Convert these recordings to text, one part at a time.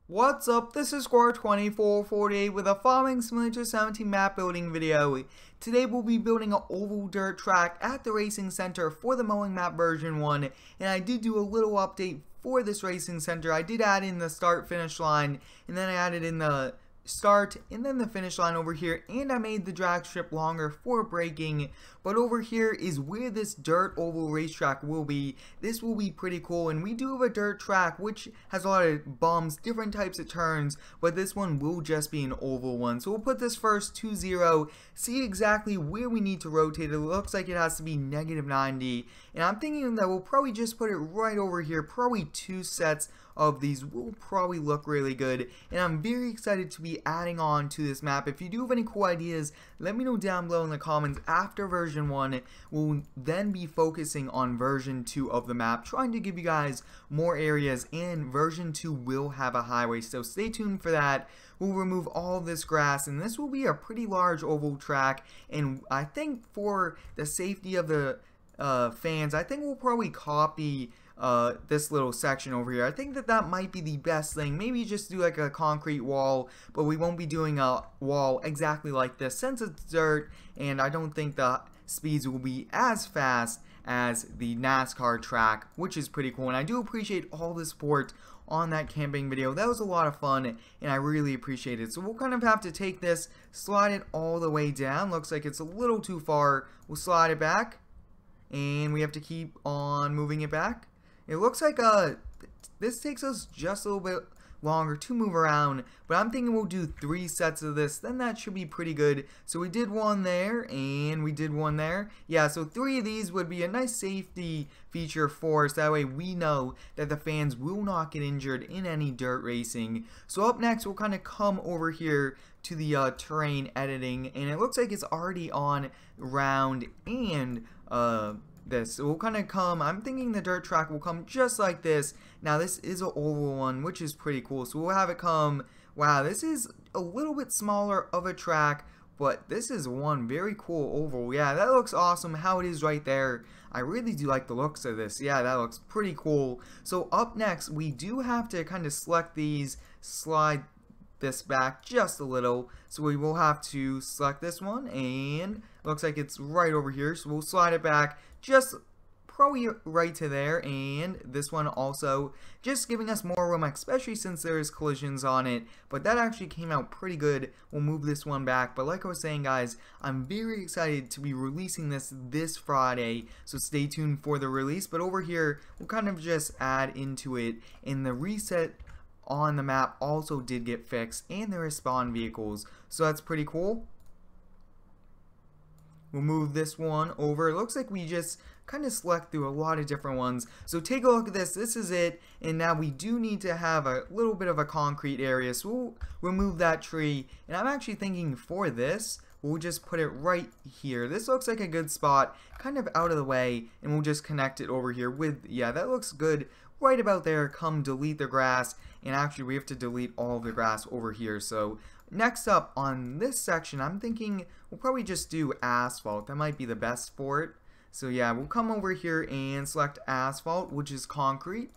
What's up, this is Square2448 with a Farming Simulator 17 map building video. Today we'll be building an oval dirt track at the Racing Center for the Mowing Map version 1, and I did do a little update for this Racing Center. I did add in the start finish line, and then I added in the start and then the finish line over here, and I made the drag strip longer for braking. But over here is where this dirt oval racetrack will be. This will be pretty cool, and we do have a dirt track which has a lot of bumps, different types of turns, but this one will just be an oval one. So we'll put this first to 0, see exactly where we need to rotate. It looks like it has to be -90, and I'm thinking that we'll probably just put it right over here. Probably 2 sets of these will probably look really good, and I'm very excited to be adding on to this map. If you do have any cool ideas, let me know down below in the comments. After version 1, we'll then be focusing on version 2 of the map, trying to give you guys more areas, and version 2 will have a highway, so stay tuned for that. We'll remove all of this grass, and this will be a pretty large oval track, and I think for the safety of the fans, I think we'll probably copy this little section over here. I think that might be the best thing. Maybe just do like a concrete wall, but we won't be doing a wall exactly like this since it's dirt, and I don't think the speeds will be as fast as the NASCAR track, which is pretty cool. And I do appreciate all the support on that camping video. That was a lot of fun, and I really appreciate it. So we'll kind of have to take this, slide it all the way down. Looks like it's a little too far. We'll slide it back, and we have to keep on moving it back. It looks like this takes us just a little bit longer to move around, but I'm thinking we'll do 3 sets of this, then that should be pretty good. So we did one there, and we did one there. Yeah, so 3 of these would be a nice safety feature for us. That way we know that the fans will not get injured in any dirt racing. So up next, we'll kind of come over here to the terrain editing, and it looks like it's already on round and this. So we'll kind of come, I'm thinking the dirt track will come just like this. Now this is an oval one, which is pretty cool. So we'll have it come, wow, this is a little bit smaller of a track, but this is one very cool oval. Yeah, that looks awesome how it is right there. I really do like the looks of this. Yeah, that looks pretty cool. So up next, we do have to kind of select these, slide this back just a little, so we will have to select this one, and looks like it's right over here, so we'll slide it back just probably right to there, and this one also just giving us more room, especially since there's collisions on it. But that actually came out pretty good. We'll move this one back, but like I was saying, guys, I'm very excited to be releasing this Friday, so stay tuned for the release. But over here we'll kind of just add into it, and the reset on the map also did get fixed, and there are spawn vehicles, so that's pretty cool. We'll move this one over. It looks like we just kind of select through a lot of different ones. So take a look at this. This is it, and now we do need to have a little bit of a concrete area, so we'll remove that tree. And I'm actually thinking for this, we'll just put it right here. This looks like a good spot, kind of out of the way, and we'll just connect it over here with, yeah, that looks good right about there. Come delete the grass, and actually we have to delete all of the grass over here. So next up on this section, I'm thinking we'll probably just do asphalt. That might be the best for it. So yeah, we'll come over here and select asphalt, which is concrete.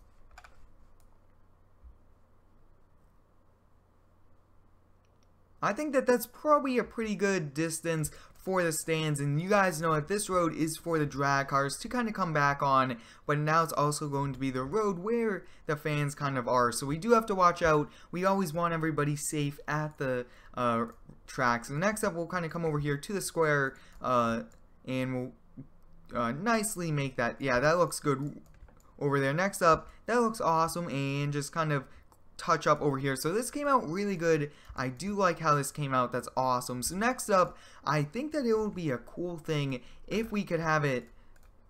I think that's probably a pretty good distance for the stands, and you guys know that this road is for the drag cars to kind of come back on, but now it's also going to be the road where the fans kind of are, so we do have to watch out. We always want everybody safe at the tracks. And next up, we'll kind of come over here to the square, and we'll nicely make that, yeah, that looks good over there. Next up, that looks awesome, and just kind of touch up over here. So this came out really good. I do like how this came out. That's awesome. So next up, I think that it would be a cool thing if we could have it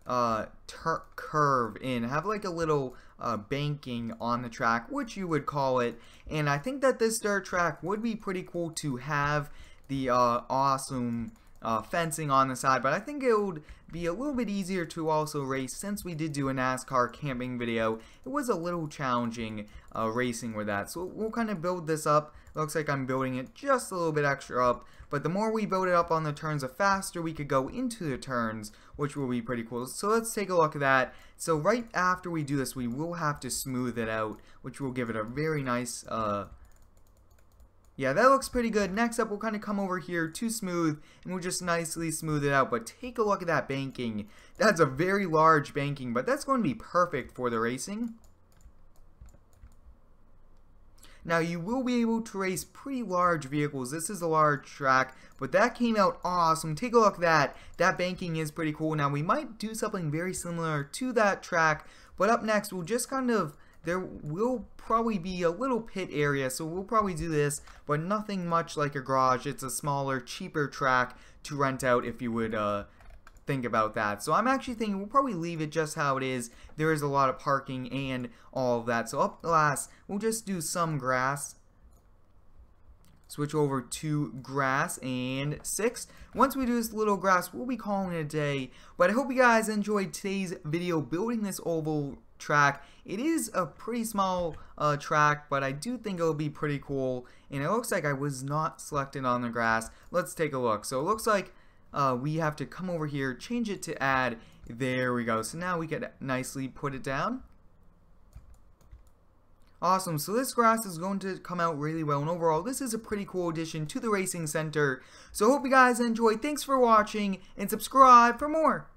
curve in, have like a little banking on the track, which you would call it. And I think that this dirt track would be pretty cool to have the awesome fencing on the side, but I think it would be a little bit easier to also race since we did do a NASCAR camping video. It was a little challenging racing with that, so we'll kind of build this up. Looks like I'm building it just a little bit extra up, but the more we build it up on the turns, the faster we could go into the turns, which will be pretty cool. So let's take a look at that. So right after we do this, we will have to smooth it out, which will give it a very nice yeah, that looks pretty good. Next up, we'll kind of come over here to smooth, and we'll just nicely smooth it out. But take a look at that banking. That's a very large banking, but that's going to be perfect for the racing. Now, you will be able to race pretty large vehicles. This is a large track, but that came out awesome. Take a look at that. That banking is pretty cool. Now, we might do something very similar to that track, but up next, we'll just kind of... there will probably be a little pit area, so we'll probably do this, but nothing much like a garage. It's a smaller, cheaper track to rent out if you would think about that. So I'm actually thinking we'll probably leave it just how it is. There is a lot of parking and all of that. So up last, we'll just do some grass. Switch over to grass and 6. Once we do this little grass, we'll be calling it a day. But I hope you guys enjoyed today's video building this oval track. It is a pretty small track, but I do think it'll be pretty cool. And it looks like I was not selected on the grass. Let's take a look. So it looks like we have to come over here, change it to add. There we go. So now we can nicely put it down. Awesome, so this grass is going to come out really well, and overall this is a pretty cool addition to the Racing Center. So I hope you guys enjoyed. Thanks for watching, and subscribe for more.